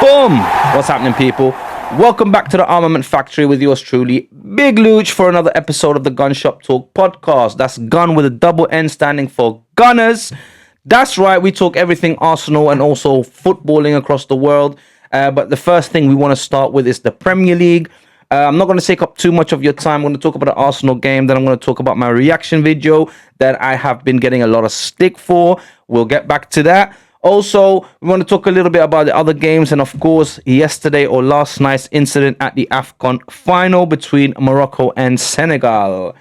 Boom! What's happening, people? Welcome back to the Armament Factory with yours truly, Big Louch, for another episode of the Gunn Shop Talk podcast. That's Gun with a double N standing for Gunners. That's right, we talk everything Arsenal and also footballing across the world. But the first thing we want to start with is the Premier League. I'm not going to take up too much of your time. I'm going to talk about the Arsenal game. Then I'm going to talk about my reaction video that I have been getting a lot of stick for. We'll get back to that. Also, we want to talk a little bit about the other games. And of course, yesterday or last night's incident at the AFCON final between Morocco and Senegal.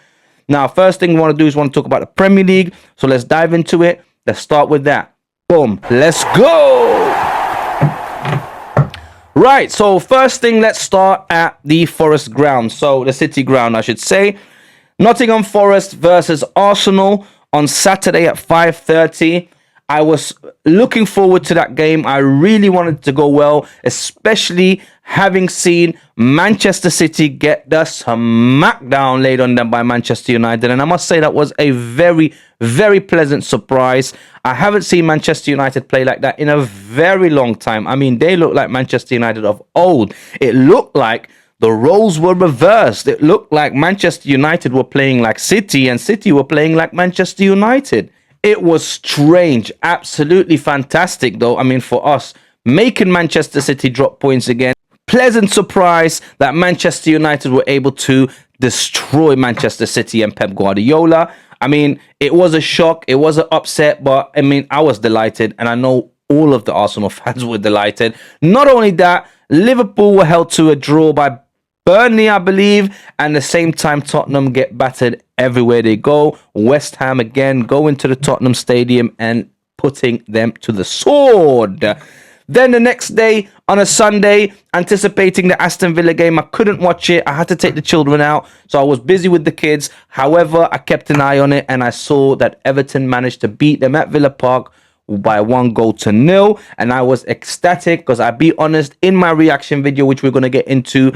Now, first thing we want to do is want to talk about the Premier League. So let's dive into it. Let's start with that. Boom. Let's go. Right, so first thing, let's start at the Forest ground. So the City ground, I should say. Nottingham Forest versus Arsenal on Saturday at 5:30. I was looking forward to that game. I really wanted it to go well, especially having seen Manchester City get the smackdown laid on them by Manchester United. And I must say that was a very, very pleasant surprise. I haven't seen Manchester United play like that in a very long time. I mean, they look like Manchester United of old. It looked like the roles were reversed. It looked like Manchester United were playing like City and City were playing like Manchester United. It was strange, absolutely fantastic though. I mean, for us, making Manchester City drop points again. Pleasant surprise that Manchester United were able to destroy Manchester City and Pep Guardiola. I mean, it was a shock, it was an upset, but I mean, I was delighted, and I know all of the Arsenal fans were delighted. Not only that, Liverpool were held to a draw by Burnley, I believe, and at the same time Tottenham get battered everywhere they go. West Ham again going to the Tottenham Stadium and putting them to the sword. Then the next day on a Sunday, anticipating the Aston Villa game, I couldn't watch it. I had to take the children out, so I was busy with the kids. However, I kept an eye on it, and I saw that Everton managed to beat them at Villa Park by 1-0, and I was ecstatic because, I'll be honest, in my reaction video, which we're going to get into,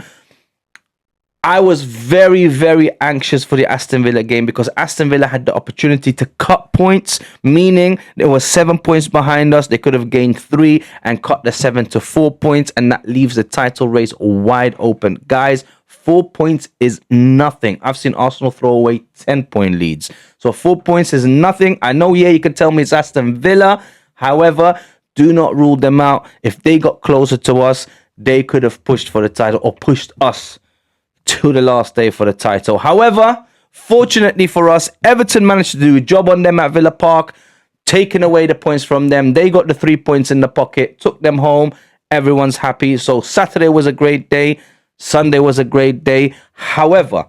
I was very, very anxious for the Aston Villa game because Aston Villa had the opportunity to cut points, meaning there were 7 points behind us. They could have gained 3 and cut the 7 to 4 points, and that leaves the title race wide open. Guys, 4 points is nothing. I've seen Arsenal throw away 10-point leads. So 4 points is nothing. I know, yeah, you can tell me it's Aston Villa. However, do not rule them out. If they got closer to us, they could have pushed for the title or pushed us to the last day for the title. However, fortunately for us, Everton managed to do a job on them at Villa Park, taking away the points from them. They got the 3 points in the pocket, took them home. Everyone's happy. So Saturday was a great day. Sunday was a great day. However,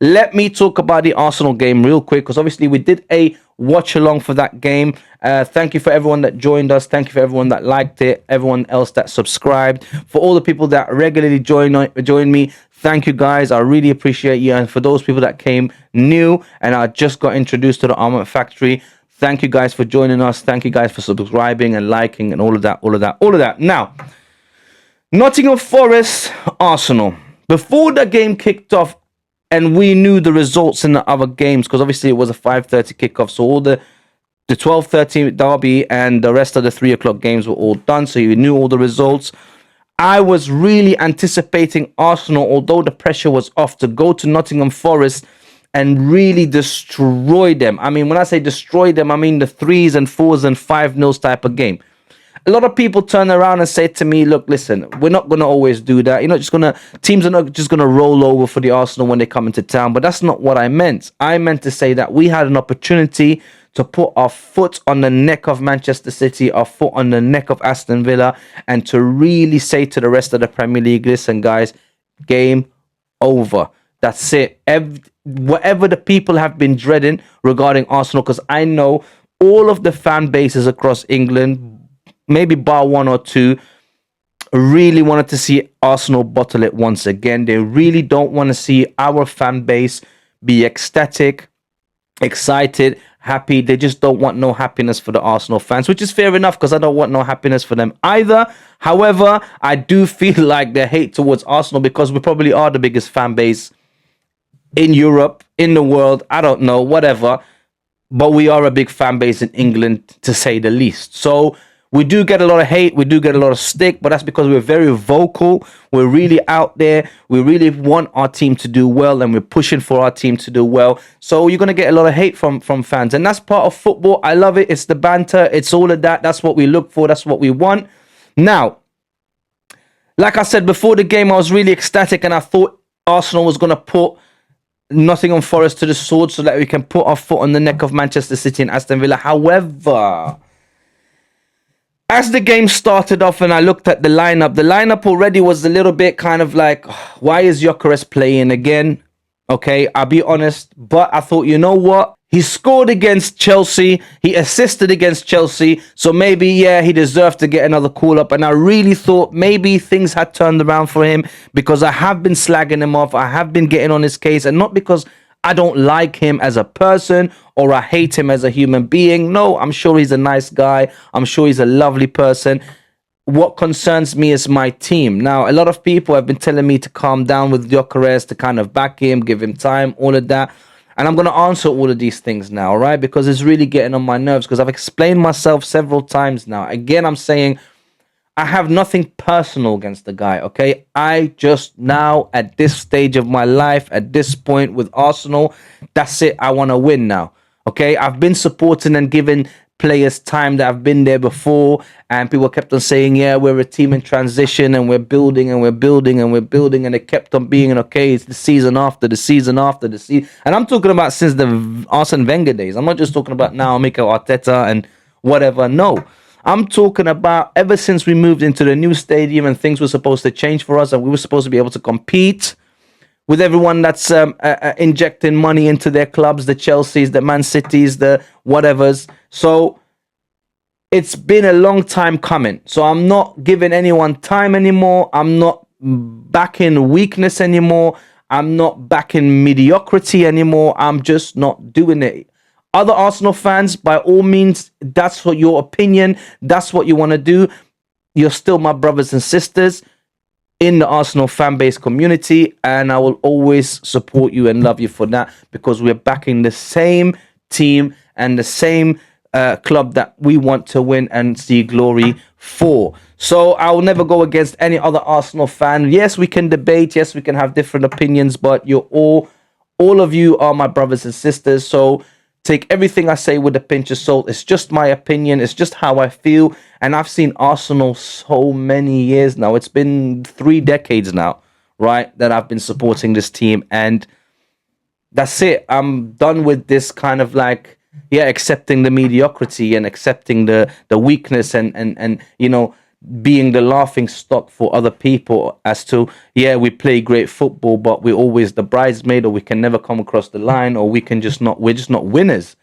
let me talk about the Arsenal game real quick, because obviously we did a watch along for that game. Thank you for everyone that joined us. Thank you for everyone that liked it. Everyone else that subscribed. For all the people that regularly join me, thank you guys. I really appreciate you. And for those people that came new and I just got introduced to the Armament Factory, thank you guys for joining us. Thank you guys for subscribing and liking and all of that. Now, Nottingham Forest, Arsenal. Before the game kicked off, and we knew the results in the other games, because obviously it was a 5:30 kickoff, so all the 12:30 derby and the rest of the 3 o'clock games were all done, so you knew all the results. I was really anticipating Arsenal, although the pressure was off, to go to Nottingham Forest and really destroy them. I mean, when I say destroy them, I mean the 3s and 4s and 5-0 type of game. A lot of people turn around and say to me, look, listen, we're not going to always do that. Teams are not just going to roll over for the Arsenal when they come into town. But that's not what I meant. I meant to say that we had an opportunity to put our foot on the neck of Manchester City, our foot on the neck of Aston Villa, and to really say to the rest of the Premier League, listen, guys, game over. That's it. Whatever the people have been dreading regarding Arsenal, because I know all of the fan bases across England, maybe bar 1 or 2, really wanted to see Arsenal bottle it once again. They really don't want to see our fan base be ecstatic, excited, happy. They just don't want no happiness for the Arsenal fans, which is fair enough, because I don't want no happiness for them either. However, I do feel like their hate towards Arsenal, because we probably are the biggest fan base in Europe, in the world, I don't know, whatever. But we are a big fan base in England, to say the least. So We do get a lot of hate, we do get a lot of stick, but that's because we're very vocal. We're really out there. We really want our team to do well, and we're pushing for our team to do well. So you're gonna get a lot of hate from fans, and that's part of football. I love it. It's the banter. It's all of that. That's what we look for. That's what we want. Now, like I said before the game, I was really ecstatic, and I thought Arsenal was gonna put Nottingham Forest to the sword so that we can put our foot on the neck of Manchester City and Aston Villa. However, as the game started off and I looked at the lineup already was a little bit kind of like, why is Gyökeres playing again? Okay, I'll be honest, but I thought, you know what? He scored against Chelsea. He assisted against Chelsea. So maybe, yeah, he deserved to get another call up. And I really thought maybe things had turned around for him, because I have been slagging him off. I have been getting on his case. And not because I don't like him as a person or I hate him as a human being. No, I'm sure he's a nice guy. I'm sure he's a lovely person. What concerns me is my team. Now, a lot of people have been telling me to calm down with Gyökeres, to kind of back him, give him time, all of that. And I'm going to answer all of these things now, all right? Because it's really getting on my nerves, because I've explained myself several times now. Again, I'm saying I have nothing personal against the guy, okay? I just now, at this stage of my life, at this point with Arsenal, that's it. I want to win now, okay? I've been supporting and giving players time that have been there before, and people kept on saying, yeah, we're a team in transition and we're building and we're building and we're building, and it kept on being, okay, it's the season after the season after the season. And I'm talking about since the Arsene Wenger days. I'm not just talking about now Mikel Arteta and whatever. No, I'm talking about ever since we moved into the new stadium and things were supposed to change for us and we were supposed to be able to compete with everyone that's injecting money into their clubs, the Chelseas, the Man Cities, the whatevers. So it's been a long time coming. So I'm not giving anyone time anymore. I'm not backing weakness anymore. I'm not backing mediocrity anymore. I'm just not doing it. Other Arsenal fans, by all means, that's what your opinion. That's what you want to do. You're still my brothers and sisters in the Arsenal fan base community, and I will always support you and love you for that, because we're backing the same team and the same club that we want to win and see glory for. So I will never go against any other Arsenal fan. Yes, we can debate. Yes, we can have different opinions, but you're all of you are my brothers and sisters. So take everything I say with a pinch of salt. It's just my opinion. It's just how I feel. And I've seen Arsenal so many years now. It's been 3 decades now, right, that I've been supporting this team. And that's it. I'm done with this kind of like, yeah, accepting the mediocrity and accepting the weakness and you know, being the laughing stock for other people as to, yeah, we play great football, but we're always the bridesmaid, or we can never come across the line, or we're just not winners.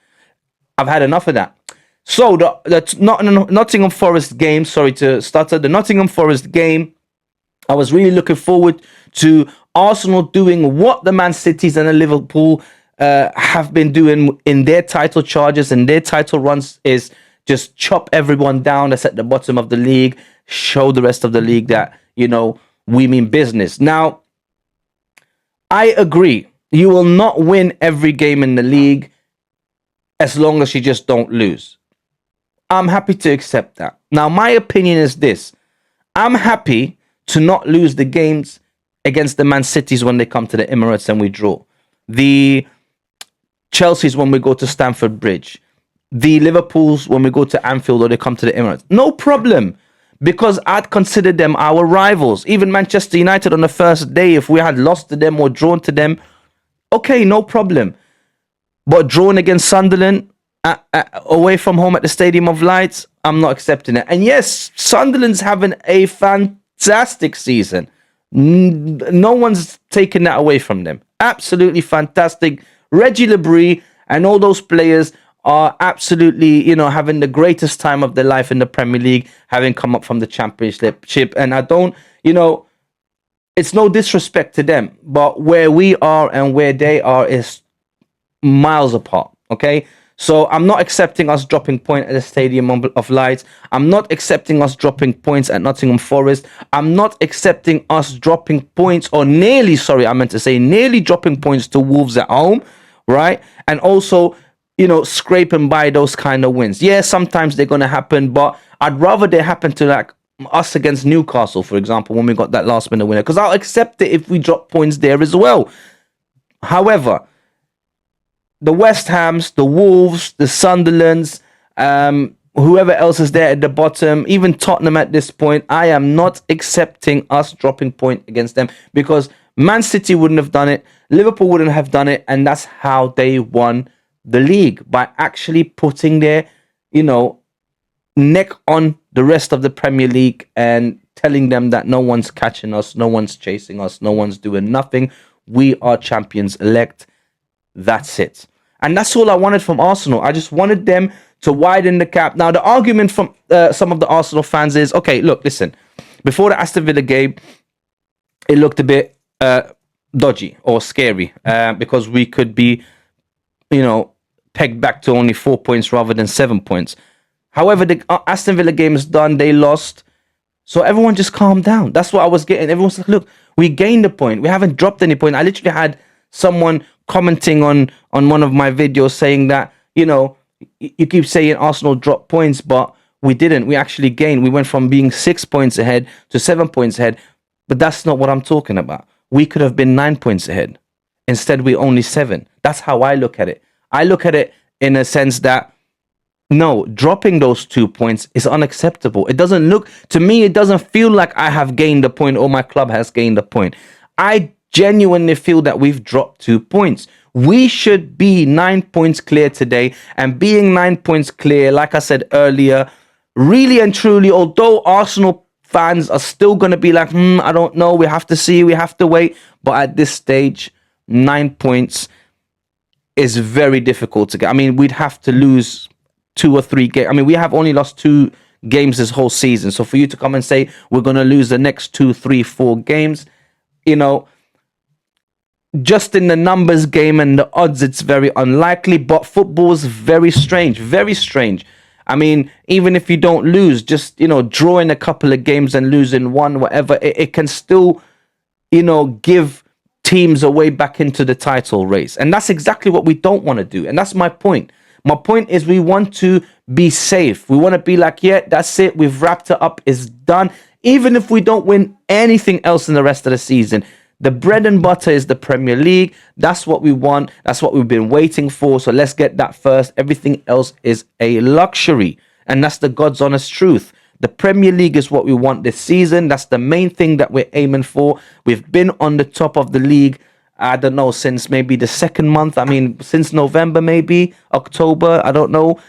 I've had enough of that. So the Nottingham Forest game, the Nottingham Forest game, I was really looking forward to Arsenal doing what the Man Cities and the Liverpool have been doing in their title charges and their title runs, is just chop everyone down that's at the bottom of the league, show the rest of the league that, you know, we mean business. Now, I agree. You will not win every game in the league as long as you just don't lose. I'm happy to accept that. Now, my opinion is this. I'm happy to not lose the games against the Man Cities when they come to the Emirates and we draw. The Chelsea's when we go to Stamford Bridge. The Liverpools when we go to Anfield or they come to the Emirates. No problem, because I'd consider them our rivals. Even Manchester United on the first day, if we had lost to them or drawn to them, okay, no problem. But drawing against Sunderland away from home at the Stadium of Lights, I'm not accepting it. And yes, Sunderland's having a fantastic season. No one's taking that away from them. Absolutely fantastic. Reggie Lebris and all those players are absolutely, you know, having the greatest time of their life in the Premier League, having come up from the Championship. And I don't, you know, it's no disrespect to them, but where we are and where they are is miles apart, okay? So I'm not accepting us dropping point at the Stadium of Lights. I'm not accepting us dropping points at Nottingham Forest. I'm not accepting us dropping points, or nearly dropping points to Wolves at home, right? And also, scrape and buy those kind of wins. Yeah, sometimes they're going to happen, but I'd rather they happen to like us against Newcastle, for example, when we got that last minute winner, because I'll accept it if we drop points there as well. However, the West Hams, the Wolves, the Sunderlands, whoever else is there at the bottom, even Tottenham at this point, I am not accepting us dropping point against them, because Man City wouldn't have done it, Liverpool wouldn't have done it, and that's how they won the league, by actually putting their, neck on the rest of the Premier League and telling them that no one's catching us, no one's chasing us, no one's doing nothing. We are champions elect. That's it. And that's all I wanted from Arsenal. I just wanted them to widen the gap. Now, the argument from some of the Arsenal fans is, okay, look, listen, before the Aston Villa game, it looked a bit dodgy or scary because we could be, pegged back to only 4 points rather than 7 points. However, the Aston Villa game is done. They lost. So everyone just calmed down. That's what I was getting. Everyone's like, look, we gained a point. We haven't dropped any point. I literally had someone commenting on one of my videos saying that, you keep saying Arsenal dropped points, but we didn't. We actually gained. We went from being 6 points ahead to 7 points ahead. But that's not what I'm talking about. We could have been 9 points ahead. Instead, we're only 7. That's how I look at it. I look at it in a sense that, no, dropping those 2 points is unacceptable. It doesn't look, to me, it doesn't feel like I have gained a point or my club has gained a point. I genuinely feel that we've dropped 2 points. We should be 9 points clear today. And being 9 points clear, like I said earlier, really and truly, although Arsenal fans are still going to be like, I don't know, we have to see, we have to wait. But at this stage, 9 points is very difficult to get. I mean, we'd have to lose 2 or 3 games. I mean, we have only lost 2 games this whole season. So for you to come and say we're going to lose the next 2, 3, 4 games, just in the numbers game and the odds, it's very unlikely. But football is very strange, very strange. I mean, even if you don't lose, just, drawing a couple of games and losing one, whatever, it can still, give teams a way back into the title race. And that's exactly what we don't want to do. And that's my point. My point is we want to be safe. We want to be like, yeah, that's it. We've wrapped it up. It's done. Even if we don't win anything else in the rest of the season, the bread and butter is the Premier League. That's what we want. That's what we've been waiting for. So let's get that first. Everything else is a luxury. And that's the God's honest truth. The Premier League is what we want this season. That's the main thing that we're aiming for. We've been on the top of the league, I don't know, since maybe the second month. I mean, since November, maybe October. I don't know.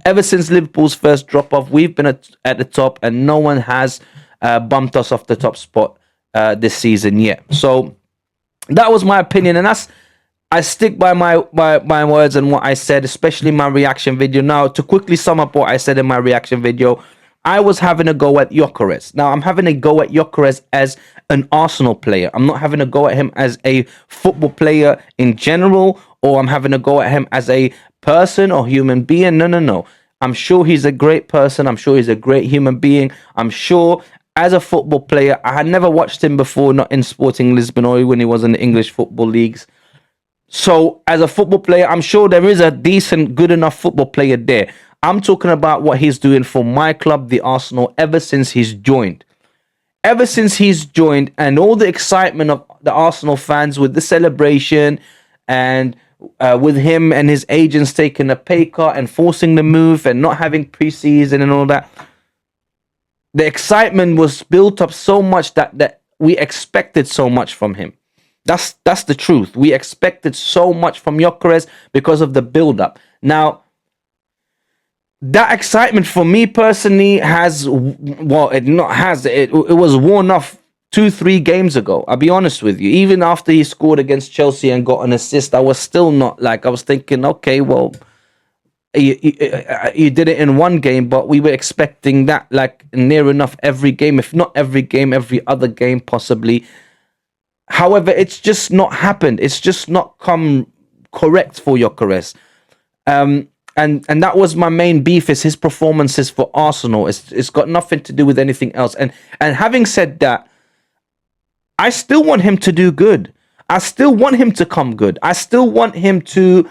Ever since Liverpool's first drop off, we've been at the top, and no one has bumped us off the top spot this season yet. So that was my opinion, and I stick by my words and what I said, especially my reaction video. Now, to quickly sum up what I said in my reaction video, I was having a go at Gyökeres. Now, I'm having a go at Gyökeres as an Arsenal player. I'm not having a go at him as a football player in general, or I'm having a go at him as a person or human being. No. I'm sure he's a great person. I'm sure he's a great human being. I'm sure as a football player, I had never watched him before, not in Sporting Lisbon or when he was in the English football leagues. So as a football player, I'm sure there is a decent, good enough football player there. I'm talking about what he's doing for my club, the Arsenal, ever since he's joined. Ever since he's joined, and all the excitement of the Arsenal fans with the celebration, and with him and his agents taking a pay cut and forcing the move and not having preseason and all that. The excitement was built up so much that we expected so much from him. That's the truth. We expected so much from Gyökeres because of the build-up. Now, that excitement for me personally it was worn off 2-3 games ago. I'll be honest with you. Even after he scored against Chelsea and got an assist, I was still not I was thinking, okay, well, you did it in one game, but we were expecting that near enough every game, if not every game, every other game possibly. However, it's just not happened. It's just not come correct for Gyökeres. And that was my main beef, is his performances for Arsenal. It's got nothing to do with anything else. And having said that, I still want him to do good. I still want him to come good. I still want him to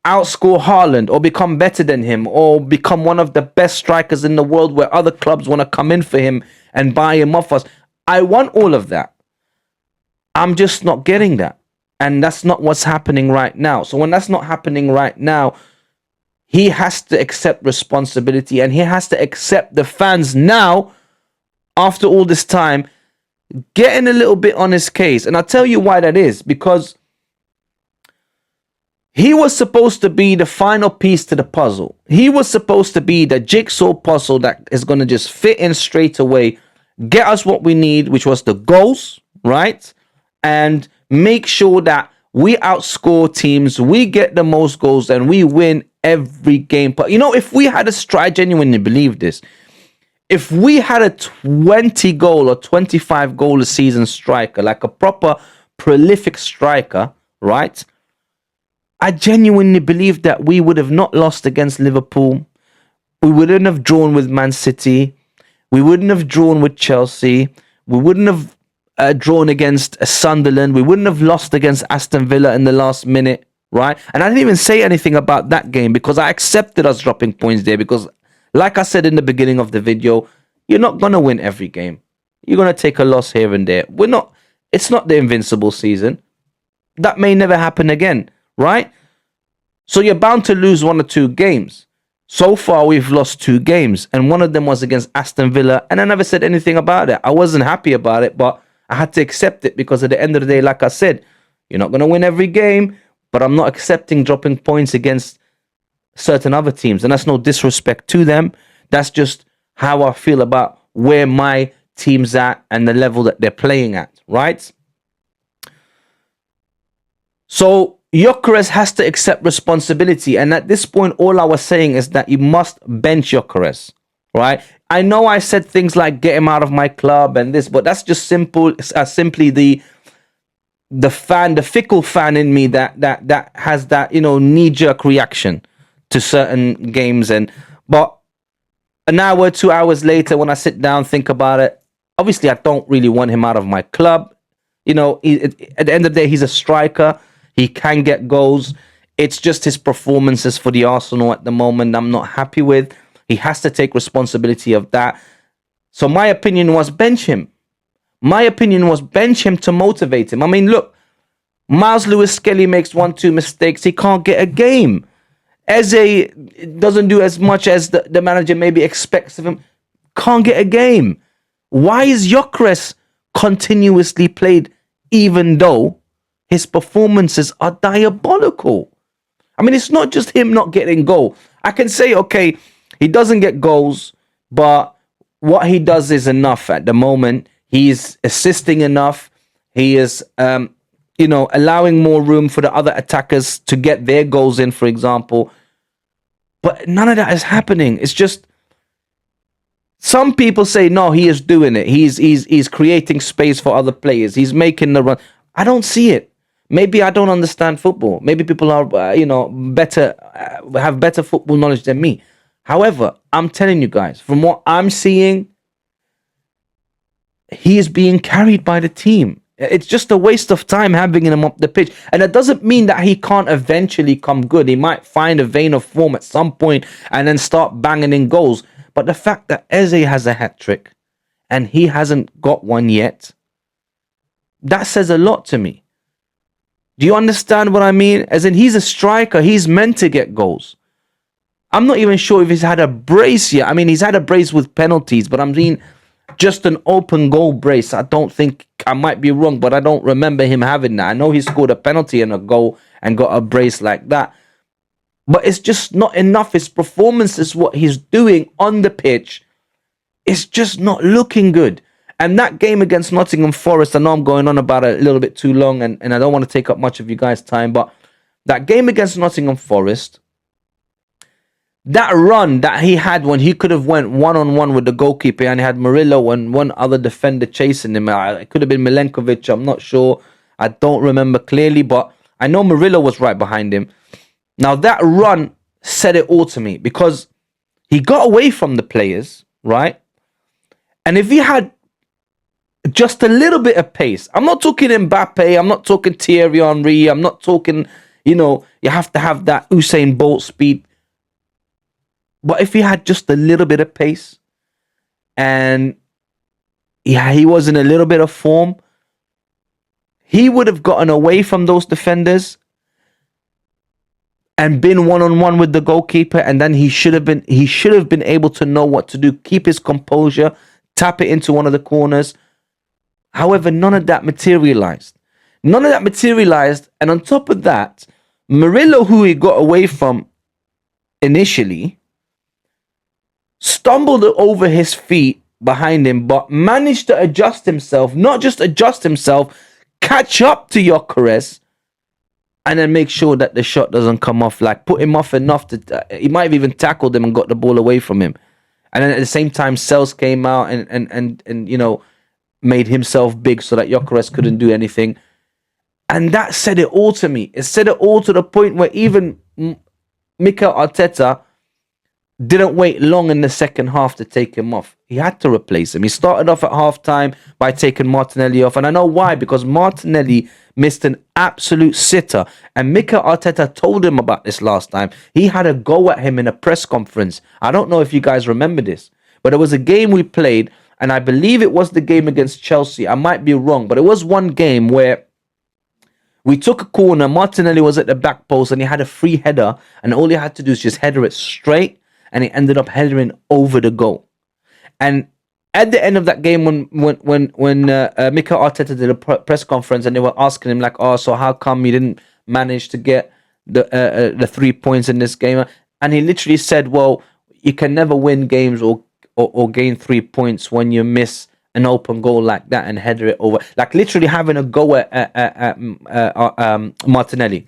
outscore Haaland or become better than him or become one of the best strikers in the world where other clubs want to come in for him and buy him off us. I want all of that. I'm just not getting that. And that's not what's happening right now. So when that's not happening right now, he has to accept responsibility and he has to accept the fans now, after all this time, getting a little bit on his case. And I'll tell you why that is. Because he was supposed to be the final piece to the puzzle. He was supposed to be the jigsaw puzzle that is going to just fit in straight away, get us what we need, which was the goals, right? And make sure that we outscore teams, we get the most goals, and we win every game. But, you know, if we had I genuinely believe this, if we had a 20 goal or 25 goal a season striker, like a proper prolific striker, right? I genuinely believe that we would have not lost against Liverpool. We wouldn't have drawn with Man City. We wouldn't have drawn with Chelsea. We wouldn't have drawn against Sunderland. We wouldn't have lost against Aston Villa in the last minute, right? And I didn't even say anything about that game because I accepted us dropping points there because, like I said in the beginning of the video, you're not going to win every game. You're going to take a loss here and there. It's not the invincible season. That may never happen again, right? So you're bound to lose 1 or 2 games. So far, we've lost 2 games, and one of them was against Aston Villa, and I never said anything about it. I wasn't happy about it, but I had to accept it because at the end of the day, like I said, you're not going to win every game, but I'm not accepting dropping points against certain other teams, and that's no disrespect to them. That's just how I feel about where my team's at and the level that they're playing at, right? So Gyökeres has to accept responsibility, and at this point, all I was saying is that you must bench Gyökeres, right? I know I said things like get him out of my club and this, but that's just simply the fickle fan in me that has that, you know, knee-jerk reaction to certain games. But an hour, 2 hours later, when I sit down, think about it, obviously I don't really want him out of my club. You know, at the end of the day, he's a striker. He can get goals. It's just his performances for the Arsenal at the moment I'm not happy with. He has to take responsibility of that. So my opinion was bench him. My opinion was bench him to motivate him. I mean, look, Miles Lewis-Skelly makes 1-2 mistakes. He can't get a game. Eze doesn't do as much as the manager maybe expects of him. Can't get a game. Why is Gyökeres continuously played even though his performances are diabolical? I mean, it's not just him not getting goal. I can say, okay, he doesn't get goals, but what he does is enough at the moment. He's assisting enough. He is, allowing more room for the other attackers to get their goals in, for example. But none of that is happening. It's just some people say, no, he is doing it. He's creating space for other players. He's making the run. I don't see it. Maybe I don't understand football. Maybe people are, better, have better football knowledge than me. However, I'm telling you guys, from what I'm seeing, he is being carried by the team. It's just a waste of time having him up the pitch. And it doesn't mean that he can't eventually come good. He might find a vein of form at some point and then start banging in goals. But the fact that Eze has a hat-trick and he hasn't got one yet, that says a lot to me. Do you understand what I mean? As in, he's a striker. He's meant to get goals. I'm not even sure if he's had a brace yet. I mean, he's had a brace with penalties, but I mean, just an open goal brace. I don't think, I might be wrong, but I don't remember him having that. I know he scored a penalty and a goal and got a brace like that. But it's just not enough. His performance is what he's doing on the pitch. It's just not looking good. And that game against Nottingham Forest, I know I'm going on about it a little bit too long and I don't want to take up much of you guys' time, but that game against Nottingham Forest, that run that he had when he could have went one-on-one with the goalkeeper and he had Murillo and one other defender chasing him. It could have been Milenkovic, I'm not sure. I don't remember clearly, but I know Murillo was right behind him. Now, that run said it all to me because he got away from the players, right? And if he had just a little bit of pace, I'm not talking Mbappe, I'm not talking Thierry Henry, I'm not talking, You have to have that Usain Bolt speed. But if he had just a little bit of pace, and he was in a little bit of form, he would have gotten away from those defenders and been one-on-one with the goalkeeper, and then he should have been able to know what to do, keep his composure, tap it into one of the corners. However, none of that materialized. And on top of that, Murillo, who he got away from initially, stumbled over his feet behind him, but managed to adjust himself, not just adjust himself, catch up to Gyökeres, and then make sure that the shot doesn't come off. Like, put him off enough to he might have even tackled him and got the ball away from him. And then at the same time, Sels came out and made himself big so that Gyökeres couldn't do anything. And that said it all to me. It said it all to the point where even Mikel Arteta didn't wait long in the second half to take him off. He had to replace him. He started off at halftime by taking Martinelli off. And I know why, because Martinelli missed an absolute sitter. And Mikel Arteta told him about this last time. He had a go at him in a press conference. I don't know if you guys remember this, but it was a game we played, and I believe it was the game against Chelsea. I might be wrong, but it was one game where we took a corner. Martinelli was at the back post, and he had a free header, and all he had to do is just header it straight, and he ended up headering over the goal. And at the end of that game, when Mikel Arteta did a press conference, and they were asking him like, "Oh, so how come you didn't manage to get the 3 points in this game?" And he literally said, "Well, you can never win games or gain 3 points when you miss an open goal like that and header it over." Like, literally having a go at Martinelli.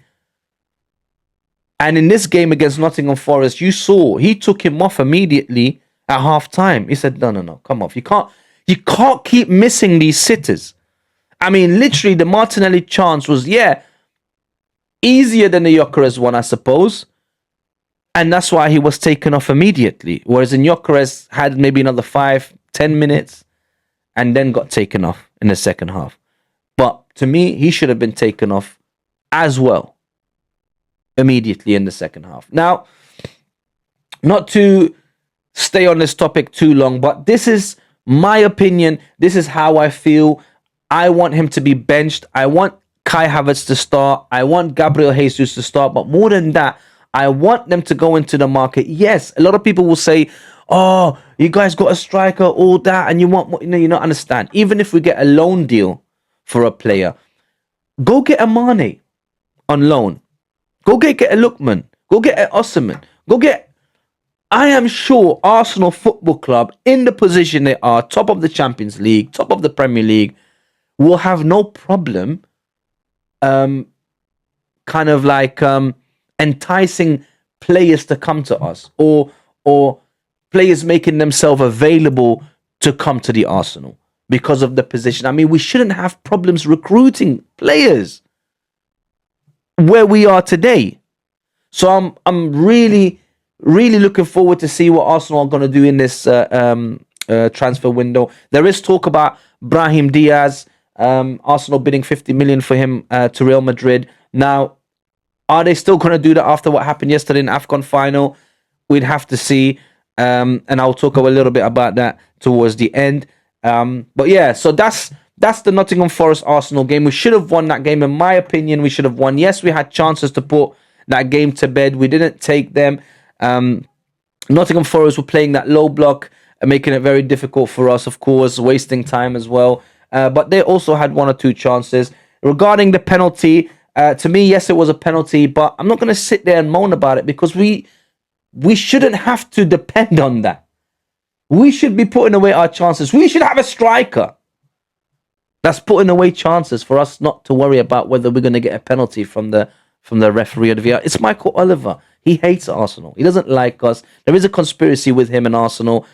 And in this game against Nottingham Forest, you saw he took him off immediately at half time. He said, no, come off. You can't keep missing these sitters. I mean, literally, the Martinelli chance was, easier than the Gyökeres one, I suppose. And that's why he was taken off immediately. Whereas in Gyökeres had maybe another 5-10 minutes and then got taken off in the second half. But to me, he should have been taken off as well immediately in the second half. Now, not to stay on this topic too long, but this is my opinion. This is how I feel. I want him to be benched. I want Kai Havertz to start. I want Gabriel Jesus to start. But more than that, I want them to go into the market. Yes, a lot of people will say, "Oh, you guys got a striker, all that, and you want more." You not understand. Even if we get a loan deal for a player, go get a Mane on loan. Go get a Lookman. Go get an Osimhen. Go get. I am sure Arsenal Football Club, in the position they are, top of the Champions League, top of the Premier League, will have no problem enticing players to come to us, or players making themselves available to come to the Arsenal because of the position. I mean, we shouldn't have problems recruiting players where we are today. So I'm really looking forward to see what Arsenal are going to do in this transfer window. There is talk about Brahim Diaz, Arsenal bidding 50 million for him to Real Madrid. Now, are they still going to do that after what happened yesterday in AFCON final? We'd have to see, and I'll talk a little bit about that towards the end. But yeah, so that's the Nottingham Forest Arsenal game. We should have won that game. In my opinion, we should have won. Yes, we had chances to put that game to bed. We didn't take them. Nottingham Forest were playing that low block, making it very difficult for us, of course, wasting time as well. But they also had one or two chances. Regarding the penalty, to me, yes, it was a penalty, but I'm not going to sit there and moan about it, because we shouldn't have to depend on that. We should be putting away our chances. We should have a striker that's putting away chances for us not to worry about whether we're going to get a penalty from the referee or the VR. It's Michael Oliver. He hates Arsenal. He doesn't like us. There is a conspiracy with him and Arsenal.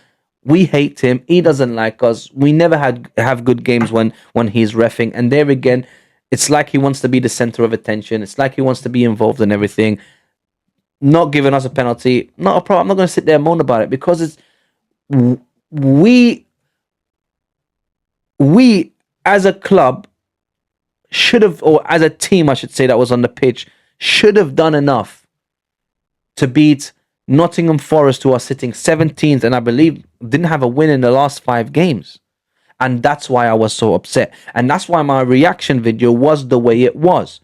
We hate him. He doesn't like us. We never have good games when he's reffing. And there again, it's like he wants to be the center of attention. It's like he wants to be involved in everything. Not giving us a penalty, not a problem. I'm not going to sit there and moan about it, because it's we as a club should have, or as a team, I should say, that was on the pitch, should have done enough to beat Nottingham Forest, who are sitting 17th, and I believe didn't have a win in the last 5 games. And that's why I was so upset. And that's why my reaction video was the way it was.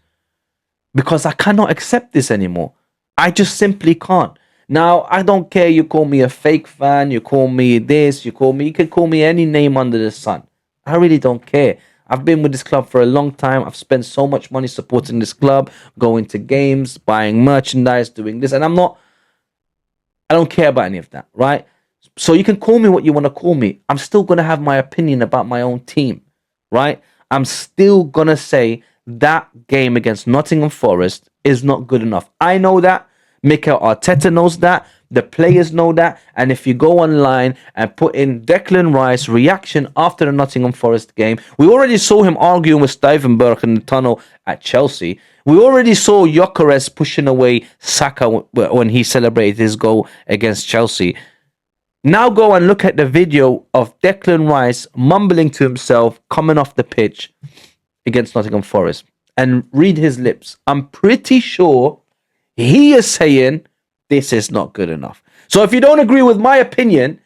Because I cannot accept this anymore. I just simply can't. Now, I don't care. You call me a fake fan. You call me this. You can call me any name under the sun. I really don't care. I've been with this club for a long time. I've spent so much money supporting this club, going to games, buying merchandise, doing this. And I don't care about any of that, right? So you can call me what you want to call me. I'm still going to have my opinion about my own team, right? I'm still going to say that game against Nottingham Forest is not good enough. I know that. Mikel Arteta knows that. The players know that. And if you go online and put in Declan Rice reaction after the Nottingham Forest game, we already saw him arguing with Stevenberg in the tunnel at Chelsea. We already saw Gyökeres pushing away Saka when he celebrated his goal against Chelsea. Now go and look at the video of Declan Rice mumbling to himself coming off the pitch against Nottingham Forest and read his lips. I'm pretty sure he is saying this is not good enough. So if you don't agree with my opinion,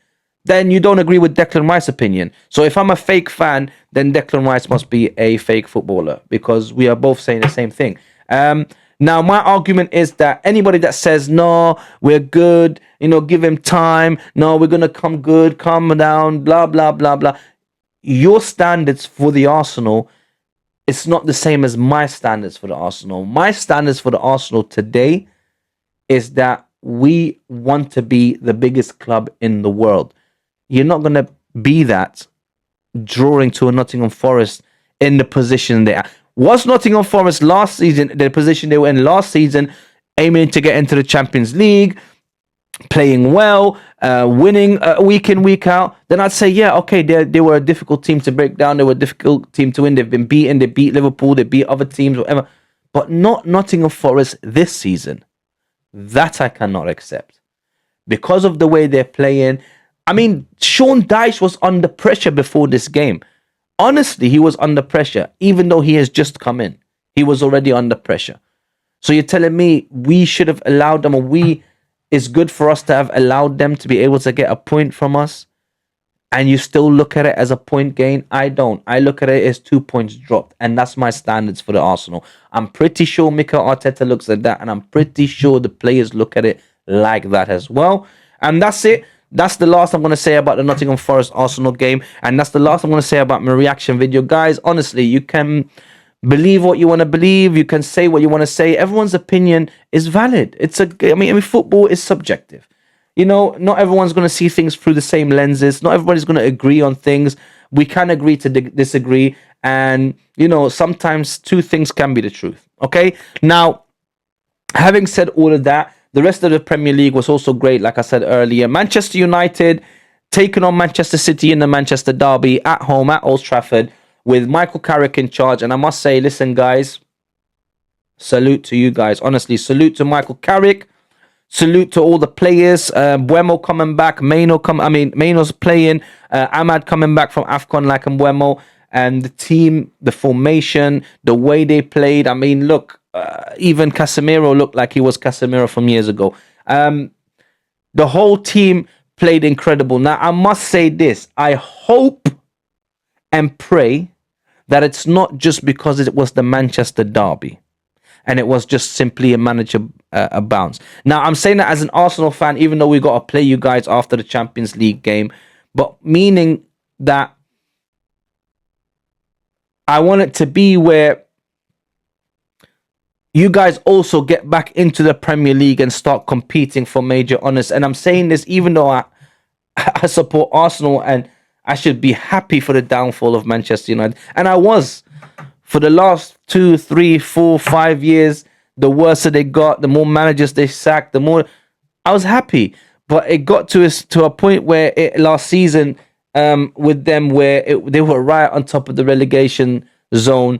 then you don't agree with Declan Rice's opinion. So if I'm a fake fan, then Declan Rice must be a fake footballer, because we are both saying the same thing. Now, my argument is that anybody that says, no, we're good, give him time, no, we're going to come good, calm down, blah, blah, blah, blah. Your standards for the Arsenal, it's not the same as my standards for the Arsenal. My standards for the Arsenal today is that we want to be the biggest club in the world. You're not going to be that drawing to a Nottingham Forest in the position they are. Was Nottingham Forest last season, the position they were in last season, aiming to get into the Champions League, playing well, winning week in, week out, then I'd say, yeah, okay, they were a difficult team to break down. They were a difficult team to win. They've been beaten. They beat Liverpool. They beat other teams, whatever. But not Nottingham Forest this season. That I cannot accept. Because of the way they're playing. I mean, Sean Dyche was under pressure before this game. Honestly, he was under pressure. Even though he has just come in, he was already under pressure. So you're telling me we should have allowed them, or it's good for us to have allowed them to be able to get a point from us, and you still look at it as a point gain? I don't. I look at it as 2 points dropped, and that's my standards for the Arsenal. I'm pretty sure Mikel Arteta looks at that, and I'm pretty sure the players look at it like that as well. And that's it. That's the last I'm going to say about the Nottingham Forest Arsenal game, and that's the last I'm going to say about my reaction video. Guys, honestly, you can believe what you want to believe. You can say what you want to say. Everyone's opinion is valid. I mean, football is subjective. Not everyone's going to see things through the same lenses. Not everybody's going to agree on things. We can agree to disagree. And, sometimes two things can be the truth. Okay? Now, having said all of that, the rest of the Premier League was also great, like I said earlier. Manchester United taking on Manchester City in the Manchester Derby at home at Old Trafford with Michael Carrick in charge. And I must say, listen, guys, salute to you guys. Honestly, salute to Michael Carrick. Salute to all the players. Buemo coming back. Maino's playing. Ahmad coming back from AFCON like Buemo. And the team, the formation, the way they played. I mean, look, even Casemiro looked like he was Casemiro from years ago. The whole team played incredible. Now, I must say this. I hope and pray that it's not just because it was the Manchester Derby and it was just simply a manager bounce. Now, I'm saying that as an Arsenal fan, even though we got to play you guys after the Champions League game, but meaning that I want it to be where you guys also get back into the Premier League and start competing for major honours. And I'm saying this even though I support Arsenal and I should be happy for the downfall of Manchester United. And I was. For the last 2, 3, 4, 5 years, the worse they got, the more managers they sacked, the more I was happy. But it got to a point where last season with them where they were right on top of the relegation zone.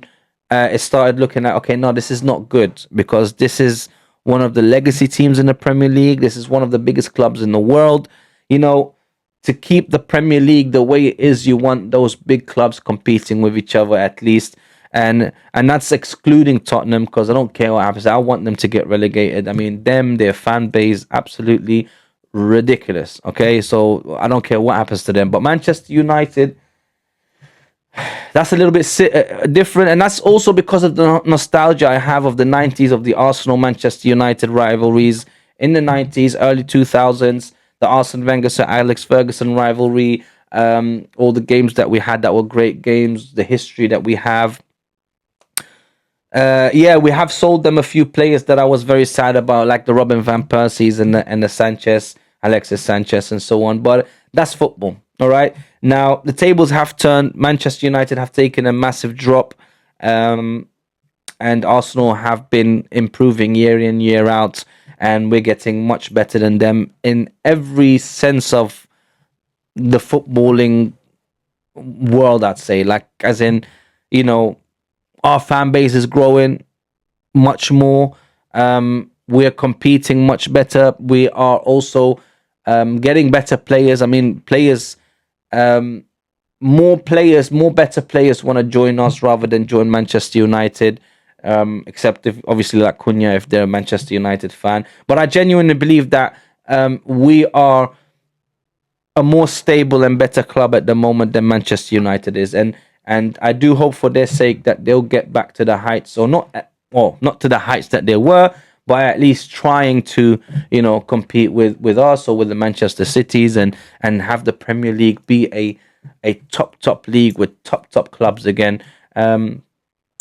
It started looking at, okay, no, this is not good because this is one of the legacy teams in the Premier League. This is one of the biggest clubs in the world. To keep the Premier League the way it is, you want those big clubs competing with each other at least. and that's excluding Tottenham, because I don't care what happens. I want them to get relegated. I mean, their fan base, absolutely ridiculous. Okay, so I don't care what happens to them. But Manchester United, that's a little bit different, and that's also because of the nostalgia I have of the 90s, of the Arsenal Manchester United rivalries in the 90s, early 2000s, the Arsene Wenger Sir Alex Ferguson rivalry, all the games that we had that were great games, the history that we have. Yeah, we have sold them a few players that I was very sad about, like the Robin van Persies and the Sanchez, Alexis Sanchez, and so on. But that's football, all right. Now the tables have turned. Manchester United have taken a massive drop, and Arsenal have been improving year in, year out, and we're getting much better than them in every sense of the footballing world. I'd say, like, as in, you know, our fan base is growing much more. We're competing much better. We are also getting better players. I mean, more better players want to join us rather than join Manchester United. Except if, obviously, like Cunha, if they're a Manchester United fan. But I genuinely believe that we are a more stable and better club at the moment than Manchester United is, and I do hope for their sake that they'll get back to the heights, or not to the heights that they were, but at least trying to, you know, compete with us or with the Manchester Cities, and have the Premier League be a top league with top clubs again,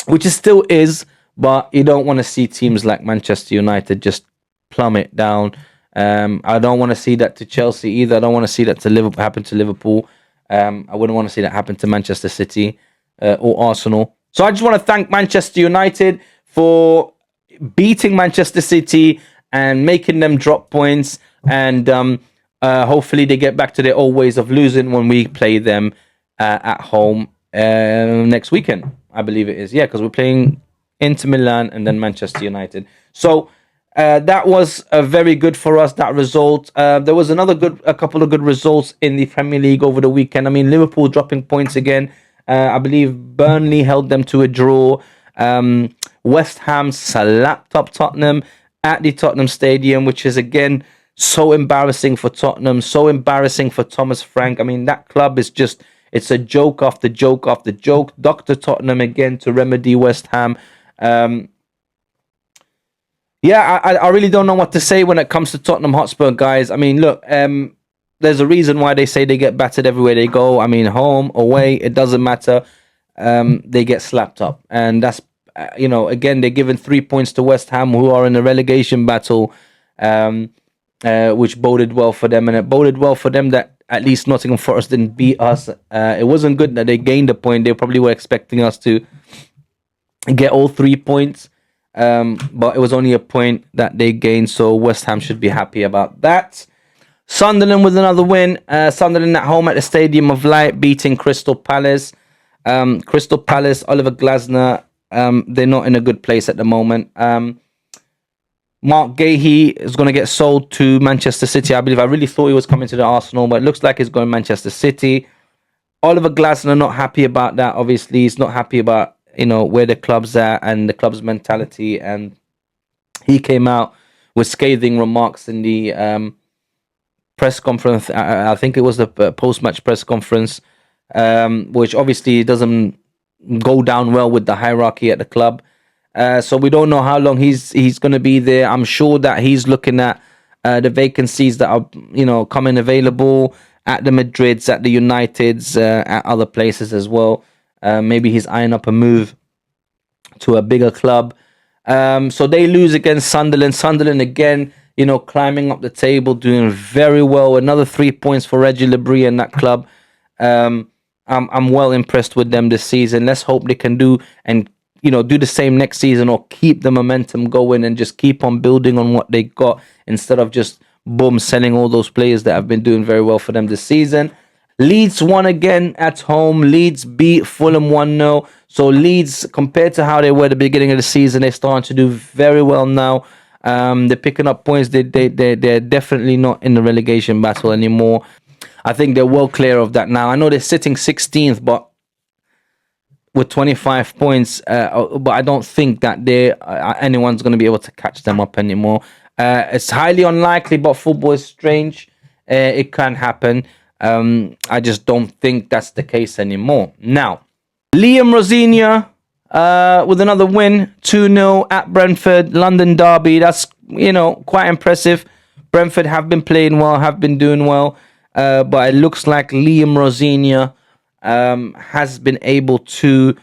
which it still is, but you don't want to see teams like Manchester United just plummet down. I don't want to see that to Chelsea either. I don't want to see that to Liverpool happen to Liverpool. I wouldn't want to see that happen to Manchester City or Arsenal. So I just want to thank Manchester United for beating Manchester City and making them drop points. And hopefully they get back to their old ways of losing when we play them at home next weekend. I believe it is. Yeah, because we're playing Inter Milan and then Manchester United. So that was very good for us, that result. There was a couple of good results in the Premier League over the weekend. I mean, Liverpool dropping points again. I believe Burnley held them to a draw. West Ham slapped up Tottenham at the Tottenham Stadium, which is, again, so embarrassing for Tottenham, so embarrassing for Thomas Frank. I mean, that club is just, it's a joke after joke after joke. Dr. Tottenham again to remedy West Ham. Yeah, I really don't know what to say when it comes to Tottenham Hotspur, guys. I mean, look, there's a reason why they say they get battered everywhere they go. I mean, home, away, it doesn't matter. They get slapped up. And that's, again, they're giving 3 points to West Ham, who are in a relegation battle, which boded well for them. And it boded well for them that at least Nottingham Forest didn't beat us. It wasn't good that they gained a point. They probably were expecting us to get all 3 points. But it was only a point that they gained, so West Ham should be happy about that. Sunderland with another win. Sunderland at home at the Stadium of Light, beating Crystal Palace. Crystal Palace, Oliver Glasner, they're not in a good place at the moment. Mark Gahey is going to get sold to Manchester City, I believe. I really thought he was coming to the Arsenal, but it looks like he's going to Manchester City. Oliver Glasner not happy about that, obviously. He's not happy about where the club's at and the club's mentality, and he came out with scathing remarks in the press conference. I think it was the post-match press conference, which obviously doesn't go down well with the hierarchy at the club. So we don't know how long he's going to be there. I'm sure that he's looking at the vacancies that are coming available at the Madrids, at the Uniteds, at other places as well. Maybe he's eyeing up a move to a bigger club. So they lose against Sunderland. Sunderland again, climbing up the table, doing very well. Another 3 points for Reggie Labrie and that club. I'm well impressed with them this season. Let's hope they can do the same next season, or keep the momentum going and just keep on building on what they got, instead of just selling all those players that have been doing very well for them this season. Leeds won again at home. Leeds beat Fulham 1-0. So Leeds, compared to how they were at the beginning of the season, they're starting to do very well now. They're picking up points. They're definitely not in the relegation battle anymore. I think they're well clear of that now. I know they're sitting 16th, but with 25 points, but I don't think that anyone's going to be able to catch them up anymore. It's highly unlikely, but football is strange. It can happen. I just don't think that's the case anymore. Now, Liam Rosinia with another win, 2-0 at Brentford, London derby. That's, quite impressive. Brentford have been playing well, have been doing well, but it looks like Liam Rosinia has been able to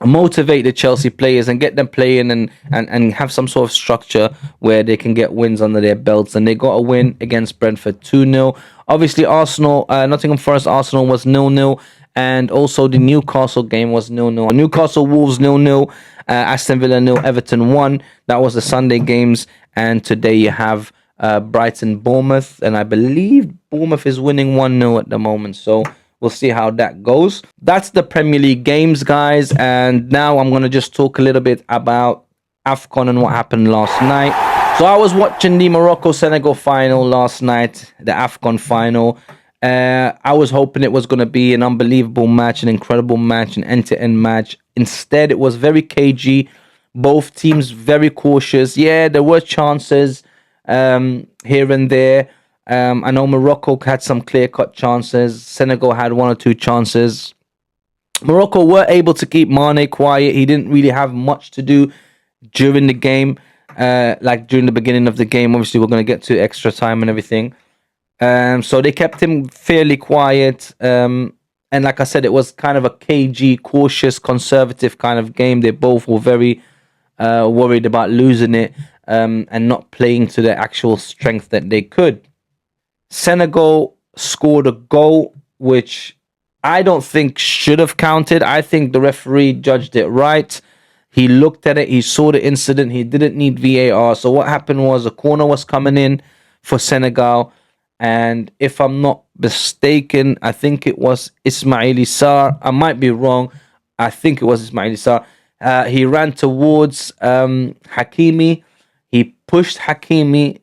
motivate the Chelsea players and get them playing and have some sort of structure where they can get wins under their belts. And they got a win against Brentford 2-0. Obviously, Arsenal, Nottingham Forest Arsenal was 0-0. And also the Newcastle game was 0-0. Newcastle Wolves 0-0. Aston Villa 0, Everton 1. That was the Sunday games. And today you have Brighton Bournemouth. And I believe Bournemouth is winning 1-0 at the moment. So we'll see how that goes. That's the Premier League games, guys. And now I'm going to just talk a little bit about AFCON and what happened last night. So I was watching the Morocco-Senegal final last night, the AFCON final. I was hoping it was going to be an unbelievable match, an incredible match, an end-to-end match. Instead, it was very cagey. Both teams very cautious. Yeah, there were chances here and there. I know Morocco had some clear-cut chances. Senegal had one or two chances. Morocco were able to keep Mane quiet. He didn't really have much to do during the game, like during the beginning of the game. Obviously, we're going to get to extra time and everything. So they kept him fairly quiet. And like I said, it was kind of a cagey, cautious, conservative kind of game. They both were very worried about losing it and not playing to their actual strength that they could. Senegal scored a goal, which I don't think should have counted. I think the referee judged it right. He looked at it. He saw the incident. He didn't need VAR. So what happened was a corner was coming in for Senegal. And if I'm not mistaken, I think it was Ismaili Sarr. I might be wrong. I think it was Ismaili Sarr. He ran towards Hakimi. He pushed Hakimi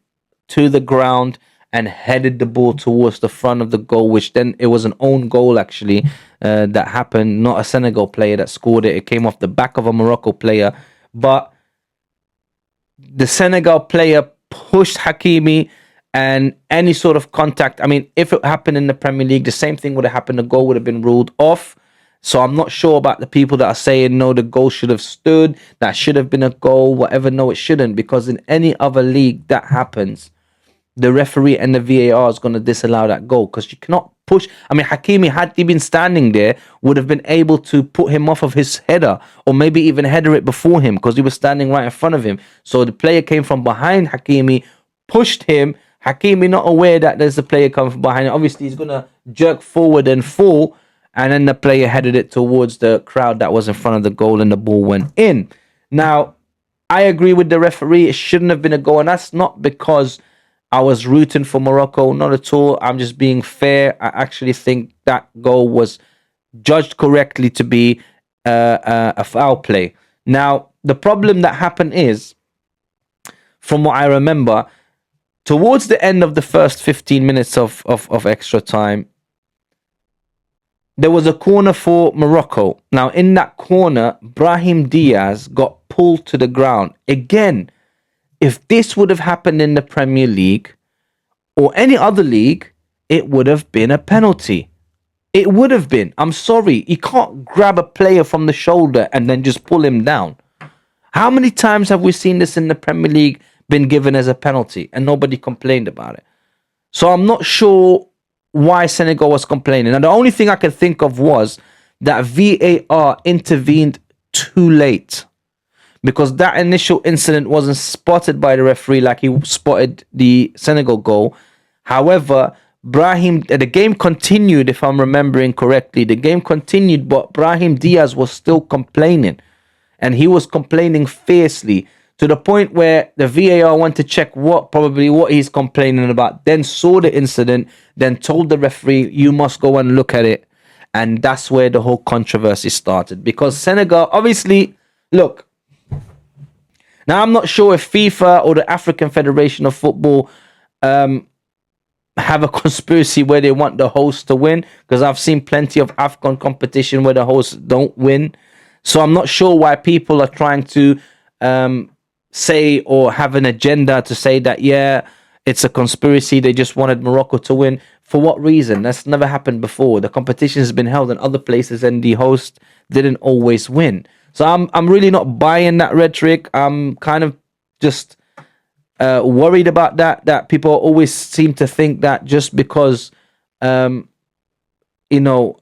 to the ground and headed the ball towards the front of the goal, which then it was an own goal, actually, that happened. Not a Senegal player that scored it. It came off the back of a Morocco player. But the Senegal player pushed Hakimi, and any sort of contact, I mean, if it happened in the Premier League, the same thing would have happened. The goal would have been ruled off. So I'm not sure about the people that are saying, no, the goal should have stood. That should have been a goal, whatever. No, it shouldn't. Because in any other league that happens, the referee and the VAR is going to disallow that goal. Because you cannot push. I mean, Hakimi, had he been standing there, would have been able to put him off of his header. Or maybe even header it before him. Because he was standing right in front of him. So the player came from behind Hakimi, pushed him. Hakimi not aware that there's a player coming from behind. Obviously, he's going to jerk forward and fall. And then the player headed it towards the crowd that was in front of the goal and the ball went in. Now, I agree with the referee. It shouldn't have been a goal. And that's not because I was rooting for Morocco. Not at all. I'm just being fair. I actually think that goal was judged correctly to be a foul play. Now, the problem that happened is, from what I remember, towards the end of the first 15 minutes of extra time, there was a corner for Morocco. Now, in that corner, Brahim Diaz got pulled to the ground. Again, if this would have happened in the Premier League or any other league, it would have been a penalty. It would have been. I'm sorry. You can't grab a player from the shoulder and then just pull him down. How many times have we seen this in the Premier League been given as a penalty and nobody complained about it? So I'm not sure why Senegal was complaining. And the only thing I could think of was that VAR intervened too late, because that initial incident wasn't spotted by the referee like he spotted the Senegal goal. However, the game continued, if I'm remembering correctly. The game continued, but Brahim Diaz was still complaining. And he was complaining fiercely, to the point where the VAR went to check what he's complaining about, then saw the incident, then told the referee, you must go and look at it. And that's where the whole controversy started. Because Senegal, obviously, look, now I'm not sure if FIFA or the African Federation of Football have a conspiracy where they want the host to win, because I've seen plenty of AFCON competition where the hosts don't win. So I'm not sure why people are trying to say or have an agenda to say that, yeah, it's a conspiracy. They just wanted Morocco to win. For what reason? That's never happened before. The competition has been held in other places and the host didn't always win. So I'm really not buying that rhetoric. I'm kind of just worried about that people always seem to think that just because you know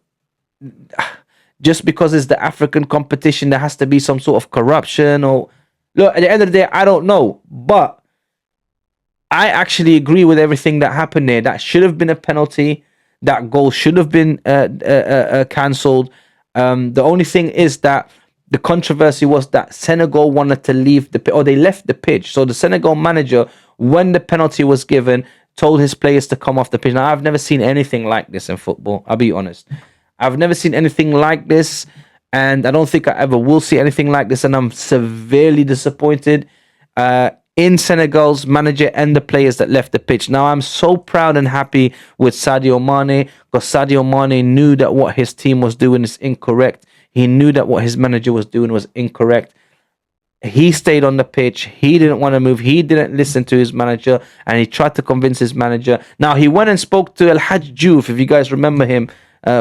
just because it's the African competition there has to be some sort of corruption. Or look, at the end of the day, I don't know, but I actually agree with everything that happened there. That should have been a penalty. That goal should have been cancelled. The only thing is that the controversy was that Senegal wanted to leave or they left the pitch. So the Senegal manager, when the penalty was given, told his players to come off the pitch. Now, I've never seen anything like this in football. I'll be honest. I've never seen anything like this, and I don't think I ever will see anything like this. And I'm severely disappointed in Senegal's manager and the players that left the pitch. Now, I'm so proud and happy with Sadio Mane, because Sadio Mane knew that what his team was doing is incorrect. He knew that what his manager was doing was incorrect. He stayed on the pitch. He didn't want to move. He didn't listen to his manager, and he tried to convince his manager. Now, he went and spoke to El Hadj Diouf, if you guys remember him,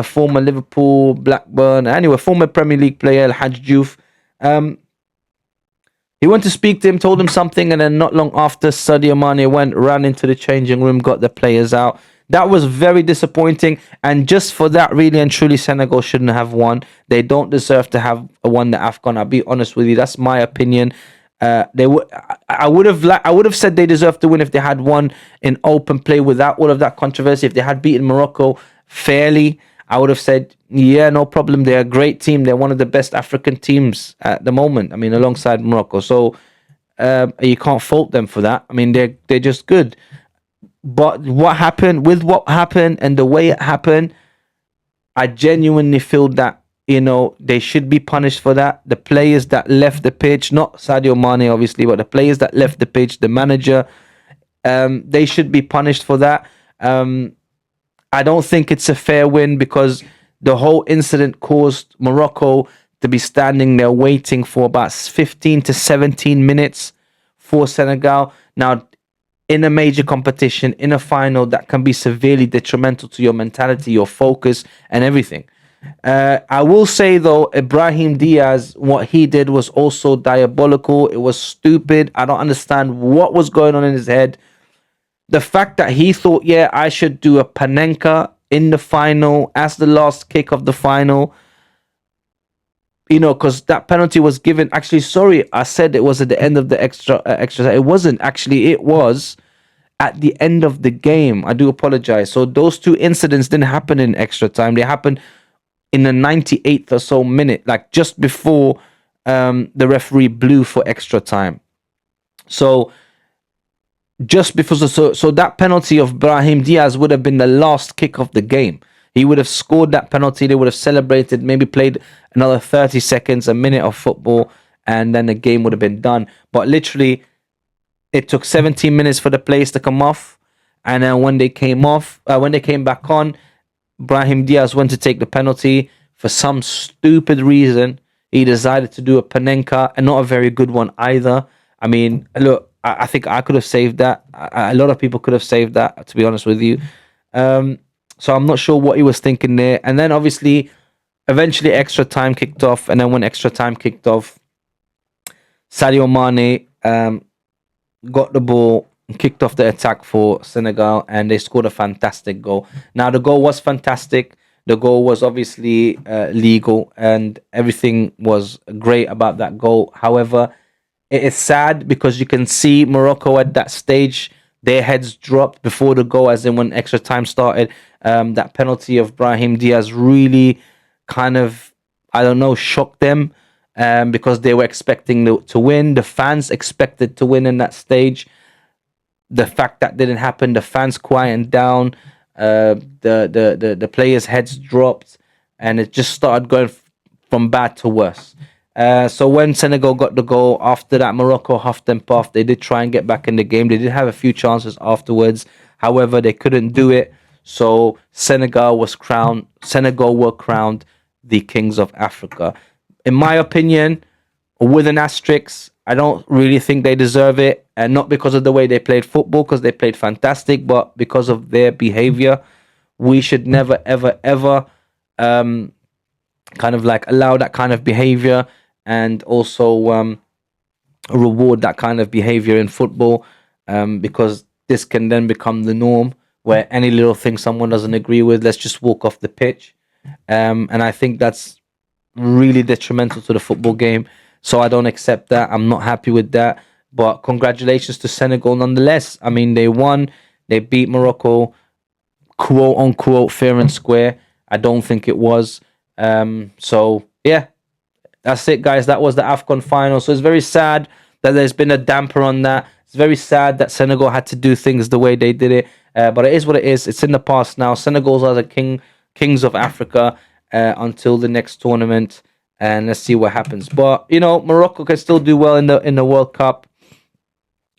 former Liverpool, Blackburn, anyway, former Premier League player, El Hadj Diouf. He went to speak to him, told him something, and then not long after, Sadio Mane ran into the changing room, got the players out. That was very disappointing, and just for that, really and truly, Senegal shouldn't have won. They don't deserve to have won the AFCON. I'll be honest with you, that's my opinion. They would. I would have said they deserved to win if they had won in open play without all of that controversy. If they had beaten Morocco fairly, I would have said, yeah, no problem. They're a great team. They're one of the best African teams at the moment. I mean, alongside Morocco. So you can't fault them for that. I mean, they're just good. But what happened and the way it happened, I genuinely feel that, they should be punished for that. The players that left the pitch, not Sadio Mane, obviously, but the players that left the pitch, the manager, they should be punished for that. I don't think it's a fair win, because the whole incident caused Morocco to be standing there waiting for about 15 to 17 minutes for Senegal. Now, in a major competition, in a final, that can be severely detrimental to your mentality, your focus, and everything. I will say, though, Ibrahim Diaz, what he did was also diabolical. It was stupid. I don't understand what was going on in his head. The fact that he thought, yeah, I should do a Panenka in the final as the last kick of the final, because that penalty was given. Actually, sorry, I said it was at the end of the extra. It wasn't actually. It was at the end of the game. I do apologize. So those two incidents didn't happen in extra time. They happened in the 98th or so minute, like just before the referee blew for extra time. So just before, so that penalty of Brahim Diaz would have been the last kick of the game. He would have scored that penalty. They would have celebrated, maybe played another 30 seconds, a minute of football, and then the game would have been done. But literally, it took 17 minutes for the players to come off, and then when they came back on, Brahim Diaz went to take the penalty. For some stupid reason, he decided to do a Panenka, and not a very good one either. I mean, look, I think I could have saved that. A lot of people could have saved that, to be honest with you. So I'm not sure what he was thinking there. And then obviously, eventually extra time kicked off. And then when extra time kicked off, Sadio Mane got the ball and kicked off the attack for Senegal. And they scored a fantastic goal. Now, the goal was fantastic. The goal was obviously legal. And everything was great about that goal. However, it is sad because you can see Morocco at that stage, their heads dropped before the goal, as in when extra time started. That penalty of Brahim Diaz really kind of, I don't know, shocked them because they were expecting to win. The fans expected to win in that stage. The fact that didn't happen, the fans quieted down, the players' heads dropped, and it just started going from bad to worse. So when Senegal got the goal, after that, Morocco huffed and puffed. They did try and get back in the game. They did have a few chances afterwards. However, they couldn't do it. So Senegal were crowned the kings of Africa. In my opinion, with an asterisk, I don't really think they deserve it, and not because of the way they played football, because they played fantastic, but because of their behavior. We should never, ever, ever kind of like allow that kind of behavior, and also reward that kind of behavior in football, because this can then become the norm, where any little thing someone doesn't agree with, let's just walk off the pitch. And I think that's really detrimental to the football game. So I don't accept that. I'm not happy with that. But congratulations to Senegal nonetheless. I mean, they won. They beat Morocco, quote unquote, fair and square. I don't think it was. So yeah, that's it, guys. That was the AFCON final. So it's very sad that there's been a damper on that. It's very sad that Senegal had to do things the way they did it. But it is what it is. It's in the past now. Senegal's are the kings of Africa until the next tournament, and let's see what happens. But you know, Morocco can still do well in the World Cup.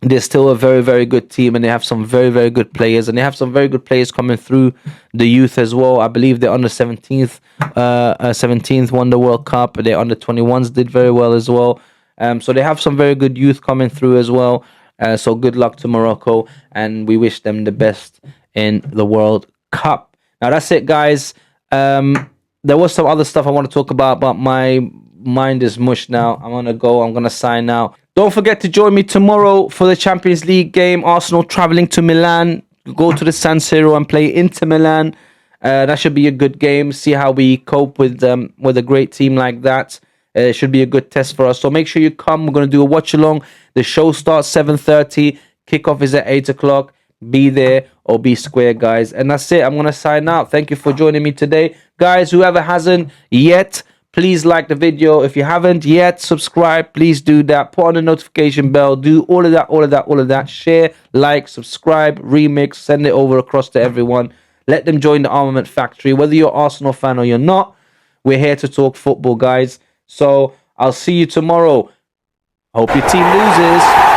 They're still a very, very good team, and they have some very, very good players, and they have some very good players coming through the youth as well. I believe they're under 17th won the World Cup. Their under 21s did very well as well. So they have some very good youth coming through as well. So good luck to Morocco, and we wish them the best in the World Cup. Now that's it, guys. There was some other stuff I want to talk about, but my mind is mush now. I'm gonna go. I'm gonna sign out. Don't forget to join me tomorrow for the Champions League game. Arsenal traveling to Milan. Go to the San Siro and play Inter Milan. That should be a good game. See how we cope with a great team like that. It should be a good test for us. So make sure you come. We're gonna do a watch along. The show starts 7:30. Kickoff is at 8 o'clock. Be there or be square, guys. And that's it. I'm gonna sign out. Thank you for joining me today, guys. Whoever hasn't yet, please like the video. If you haven't yet, subscribe. Please do that. Put on the notification bell. Do all of that. Share, like, subscribe, remix, send it over across to everyone. Let them join the Armament Factory. Whether you're Arsenal fan or you're not, we're here to talk football, guys. So I'll see you tomorrow. Hope your team loses.